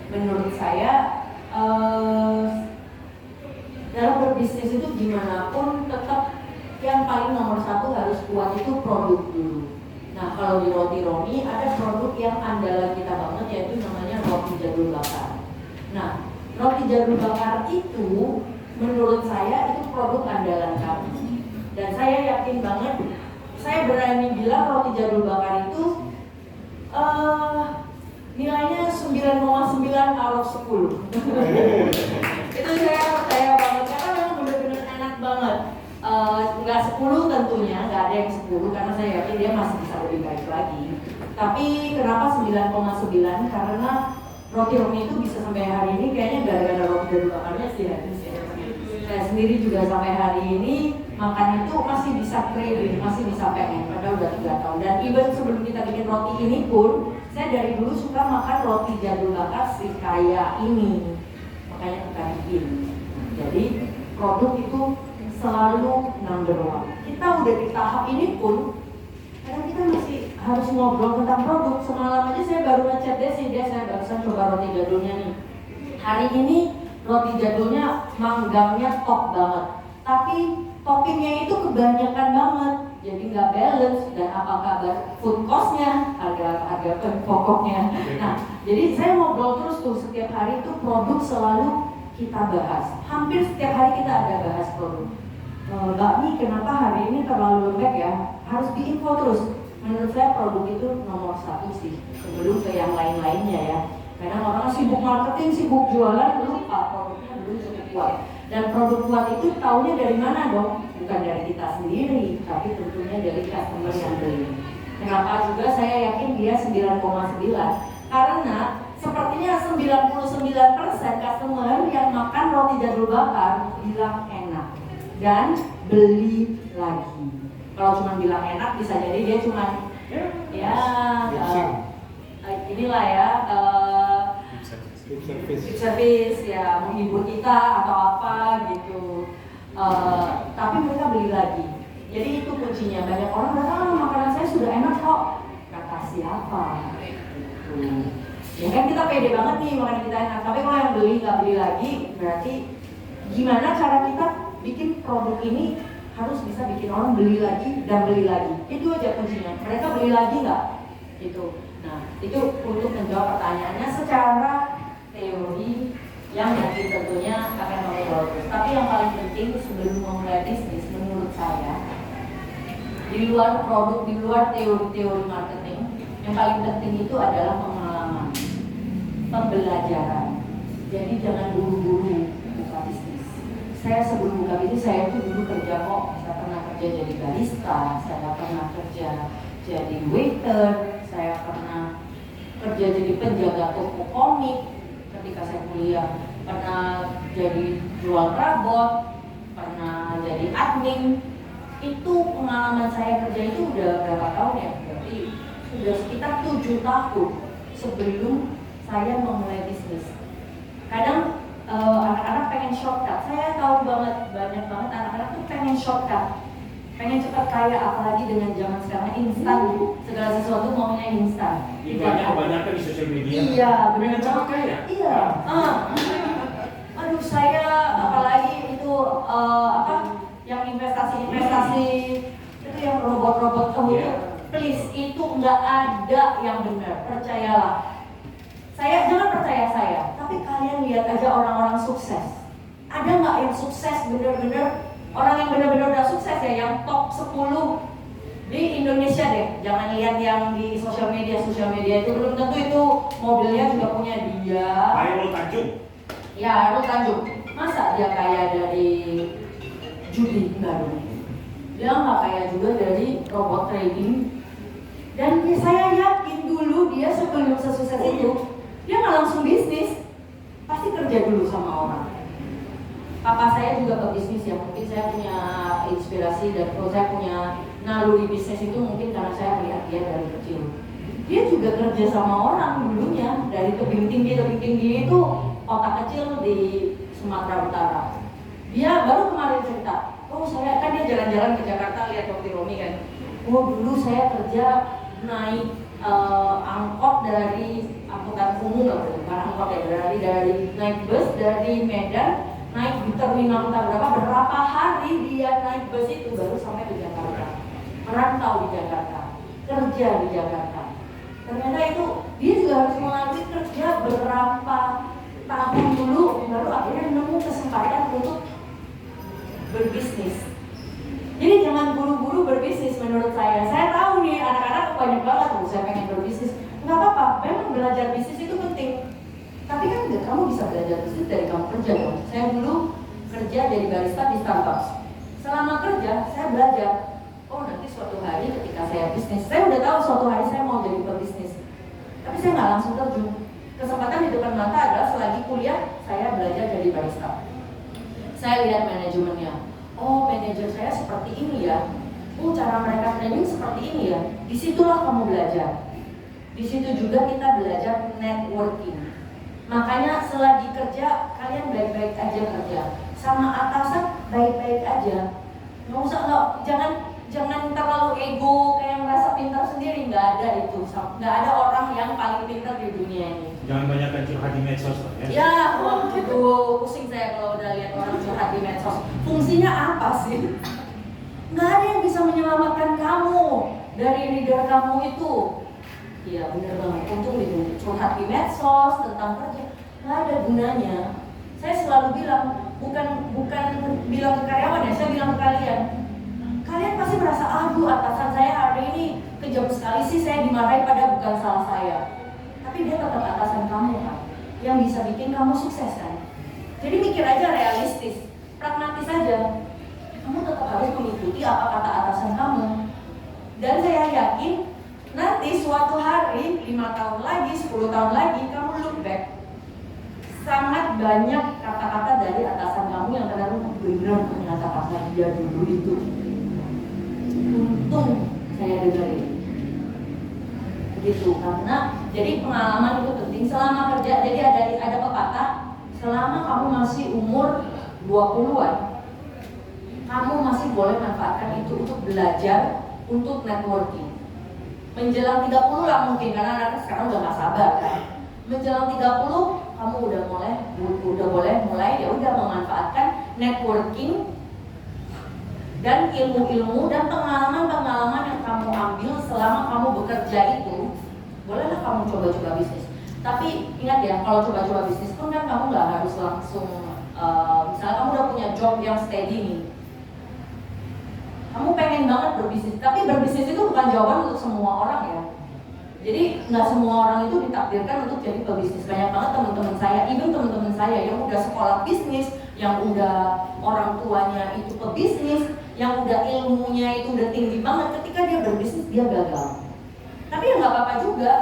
menurut saya dalam berbisnis itu gimana pun tetap yang paling nomor satu harus kuat itu produk dulu. Nah kalau di Roti Romi ada produk yang andalan kita banget, yaitu namanya roti jadul bakar. Nah roti jadul bakar itu menurut saya itu produk andalan kami. Dan saya yakin banget, saya berani bilang roti jadul bakar itu nilainya 9,9 out of 10. Itu saya percaya banget, karena memang benar-benar enak banget. Nggak 10 tentunya, nggak ada yang 10 karena saya yakin dia masih bisa lebih baik lagi. Tapi kenapa 9,9? Karena roti Romi itu bisa sampai hari ini kayaknya gara-gara roti jadul bakarnya sih ya. Saya sendiri juga sampai hari ini makan itu masih bisa craving, masih bisa pengen, padahal udah 3 tahun. Dan even sebelum kita bikin roti ini pun, saya dari dulu suka makan roti jadul bakar si kaya ini, makanya kita bikin. Jadi produk itu selalu number one. Kita udah di tahap ini pun, kadang kita masih harus ngobrol tentang produk. Semalam aja saya baru ngechat Desi, saya barusan coba roti jadulnya nih. Hari ini roti jadulnya manggangnya top banget, tapi toppingnya itu kebanyakan banget, jadi nggak balance. Dan apa kabar food costnya, harga pokoknya. Nah, jadi saya ngobrol terus tuh setiap hari itu produk selalu kita bahas. Hampir setiap hari kita ada bahas produk. Mbak Mi, kenapa hari ini terlalu lembek ya? Harus diinfo terus. Menurut saya produk itu nomor satu sih, sebelum ke yang lain-lainnya ya. Karena orang sibuk marketing, sibuk jualan, lupa produknya dulu cukup kuat. Dan produk kuat itu taunya dari mana dong? Bukan dari kita sendiri, tapi tentunya dari customer yang beli. Kenapa juga saya yakin dia 9,9? Karena sepertinya 99% customer yang makan roti jadul bakar bilang enak dan beli lagi. Kalau cuma bilang enak bisa jadi dia cuma inilah ya service ya, menghibur kita atau apa gitu. Tapi mereka beli lagi. Jadi itu kuncinya. Banyak orang bilang, makanan saya sudah enak kok. Kata siapa? Gitu. Ya kan kita pede banget nih makanan kita enak. Tapi kalau yang beli nggak beli lagi, berarti gimana cara kita bikin produk ini harus bisa bikin orang beli lagi dan beli lagi. Itu aja kuncinya. Mereka beli lagi nggak? Gitu. Nah, itu untuk menjawab pertanyaannya secara teori yang nanti tentunya akan mengobrol terus. Tapi yang paling penting sebelum memulai bisnis menurut saya, di luar produk, di luar teori-teori marketing, yang paling penting itu adalah pengalaman, pembelajaran. Jadi jangan buru-buru buka bisnis. Saya sebelum buka bisnis, saya itu dulu kerja kok. Saya pernah kerja jadi barista, saya pernah kerja jadi waiter, saya pernah kerja jadi penjaga toko komik ketika saya kuliah, pernah jadi jual rabot, pernah jadi admin. Itu pengalaman saya kerja itu udah berapa tahun ya? Berarti sudah sekitar 7 tahun sebelum saya memulai bisnis. Kadang anak-anak pengen shortcut. Saya tahu banget, banyak banget anak-anak tuh pengen shortcut, pengen cepat kaya, apalagi dengan zaman sekarang instan, segala sesuatu maunya instan. Kebanyakan di sosial media. Iya, pengen cepat kaya. Iya. Aduh, saya apalagi itu yang investasi itu yang robot-robot itu, please, itu nggak ada yang benar, percayalah. Saya jangan percaya saya, tapi kalian lihat aja orang-orang sukses. Ada nggak yang sukses bener-bener, orang yang bener-bener udah sukses ya, yang top 10 di Indonesia deh. Jangan lihat yang di sosial media itu belum tentu itu mobilnya juga punya dia. Hairul Tanjung. Ya, Hairul Tanjung. Masa dia kaya dari judi? Enggak dong. Dia nggak kaya juga dari robot trading. Dan saya yakin dulu dia sebelum sesukses itu, dia nggak langsung bisnis, pasti kerja dulu sama orang. Papa saya juga pebisnis ya, mungkin saya punya inspirasi dan kalau saya punya naluri bisnis itu mungkin karena saya melihat dia dari kecil. Dia juga kerja sama orang dulunya, dari tebing tinggi itu kota kecil di Sumatera Utara. Dia baru kemarin cerita, oh saya kan dia jalan-jalan ke Jakarta lihat Roti Romi kan. Oh dulu saya kerja naik angkot dari angkutan umum lah, bukan angkot ya, dari naik bus dari Medan, naik di terminal entah berapa hari dia naik bus itu baru sampai di Jakarta, merantau di Jakarta, kerja di Jakarta. Ternyata itu dia juga harus melalui kerja berapa tahun dulu baru akhirnya nemu kesempatan untuk berbisnis. Jadi jangan buru-buru berbisnis menurut saya. Saya tahu nih anak-anak banyak banget tuh saya pengen berbisnis. Nggak apa-apa, memang belajar bisnis itu penting. Tapi kan enggak, kamu bisa belajar bisnis dari kamu kerja dong. Saya dulu kerja jadi barista di Starbucks. Selama kerja saya belajar. Oh nanti suatu hari ketika saya bisnis, saya udah tahu suatu hari saya mau jadi pebisnis. Tapi saya nggak langsung terjun. Kesempatan di depan mata adalah selagi kuliah saya belajar jadi barista. Saya lihat manajemennya. Oh, manajer saya seperti ini ya. Oh, cara mereka training seperti ini ya. Disitulah kamu belajar. Di situ juga kita belajar networking. Makanya selagi kerja, kalian baik-baik aja kerja. Sama atasan baik-baik aja. Jangan terlalu ego kayak merasa pintar sendiri. Nggak ada itu. Nggak ada orang yang paling pintar di dunia ini. Jangan banyakkan curhat di medsos ya. Ya, itu pusing saya kalau udah lihat orang curhat di medsos. Fungsinya apa sih? Nggak ada yang bisa menyelamatkan kamu dari leader kamu itu. Iya benar banget. Untung itu curhat di medsos tentang kerja nggak ada gunanya. Saya selalu bilang bukan bilang ke karyawan ya, saya bilang ke kalian. Kalian pasti merasa aduh atasan saya hari ini kejam sekali sih, saya dimarahi pada bukan salah saya. Tapi dia tetap atasan kamu kan, yang bisa bikin kamu sukses kan. Jadi mikir aja realistis, pragmatis aja. Kamu tetap harus mengikuti apa kata atasan kamu. Dan saya yakin nanti suatu hari 5 tahun lagi, 10 tahun lagi kamu look back, sangat banyak kata-kata dari atasan kamu yang benar ternyata kata dia dulu itu. Untung saya dengerin. Gitu, karena jadi pengalaman itu penting selama kerja. Jadi ada pepatah, selama kamu masih umur 20-an, kamu masih boleh manfaatkan itu untuk belajar, untuk networking. Menjelang 30 lah mungkin, karena anak sekarang udah gak sabar kan. Menjelang 30, kamu udah boleh mulai ya udah memanfaatkan networking dan ilmu-ilmu dan pengalaman-pengalaman yang kamu ambil selama kamu bekerja itu. Bolehlah kamu coba-coba bisnis. Tapi ingat ya, kalau coba-coba bisnis pun kan kamu nggak harus langsung misalnya kamu udah punya job yang steady nih, kamu pengen banget berbisnis, tapi berbisnis itu bukan jawaban untuk semua orang ya. Jadi nggak semua orang itu ditakdirkan untuk jadi pebisnis. Banyak banget teman-teman saya, even teman-teman saya yang udah sekolah bisnis, yang udah orang tuanya itu pebisnis, yang udah ilmunya itu udah tinggi banget, ketika dia berbisnis dia gagal. Tapi ya nggak apa-apa juga,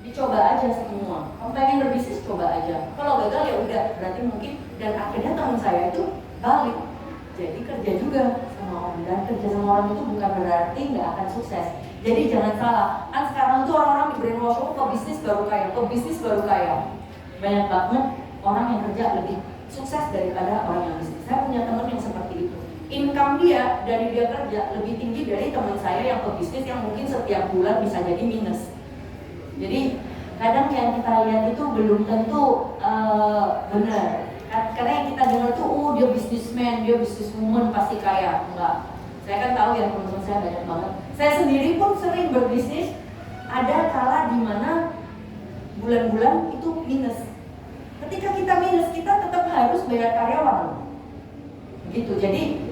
dicoba aja semua. Kamu pengen berbisnis coba aja. Kalau gagal ya udah, berarti mungkin. Dan akhirnya teman saya itu balik, jadi kerja juga sama orang. Dan kerja sama orang itu bukan berarti nggak akan sukses. Jadi jangan salah. Kan sekarang tuh orang-orang di brainwash, pebisnis baru kaya, pebisnis baru kaya. Banyak banget orang yang kerja lebih sukses daripada orang yang bisnis. Saya punya teman yang seperti itu. Income dia dari dia kerja lebih tinggi dari teman saya yang pebisnis yang mungkin setiap bulan bisa jadi minus. Jadi kadang yang kita lihat itu belum tentu benar. Karena yang kita dengar tuh, oh dia businessman, dia businesswoman pasti kaya. Enggak. Saya kan tahu ya teman-teman saya banyak banget. Saya sendiri pun sering berbisnis. Ada kala di mana bulan-bulan itu minus. Ketika kita minus, kita tetap harus bayar karyawan. Gitu. Jadi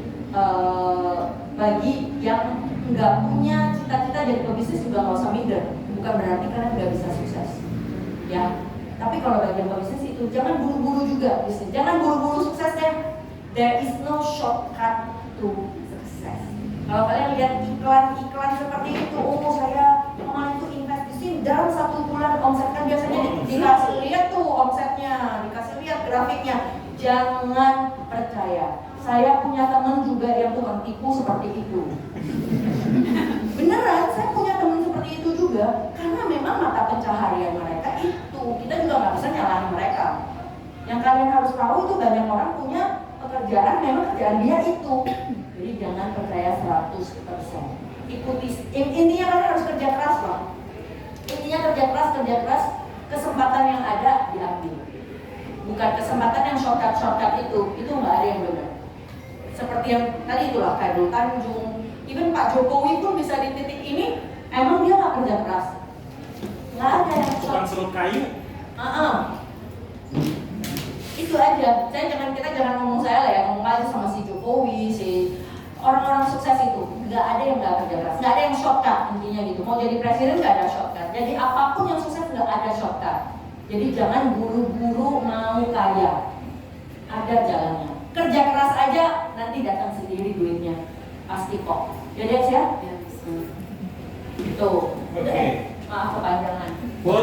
bagi yang nggak punya cita-cita jadi pebisnis juga nggak usah minder. Bukan berarti kalian nggak bisa sukses. Ya. Tapi kalau bagian pebisnis itu jangan buru-buru juga bisnis. Jangan buru-buru sukses deh. There is no shortcut to success. Kalau kalian lihat iklan-iklan seperti itu, oh saya kemarin itu invest di sini dalam 1 bulan omset, kan biasanya dikasih lihat tuh omsetnya, dikasih lihat grafiknya. Jangan percaya. Saya punya teman juga yang tukang tipu seperti itu. Beneran, saya punya teman seperti itu juga. Karena memang mata pencaharian mereka itu, kita juga nggak bisa nyalahin mereka. Yang kalian harus tahu itu banyak orang punya pekerjaan, memang kerjaan dia itu. Jadi jangan percaya 100%. Ikuti, intinya kalian harus kerja keras loh. Intinya Intinya kerja keras, kesempatan yang ada diambil. Bukan kesempatan yang shortcut itu nggak ada yang benar. Seperti yang tadi itulah Khairul Tanjung, even Pak Jokowi pun bisa di titik ini, emang dia nggak kerja keras. Nggak ada yang Tukang serut kayu. Itu aja. Kita jangan ngomong saya lah ya, ngomong aja sama si Jokowi, si orang-orang sukses itu. Nggak ada yang nggak kerja keras, nggak ada yang shortcut intinya gitu. Mau jadi presiden nggak ada shortcut. Jadi apapun yang sukses nggak ada shortcut. Jadi jangan buru-buru mau kaya. Ada jalannya. Kerja keras aja nanti datang sendiri duitnya. Pasti kok. Ya Des ya? Ya, bisa. Itu. Oke. Maaf kepanjangan.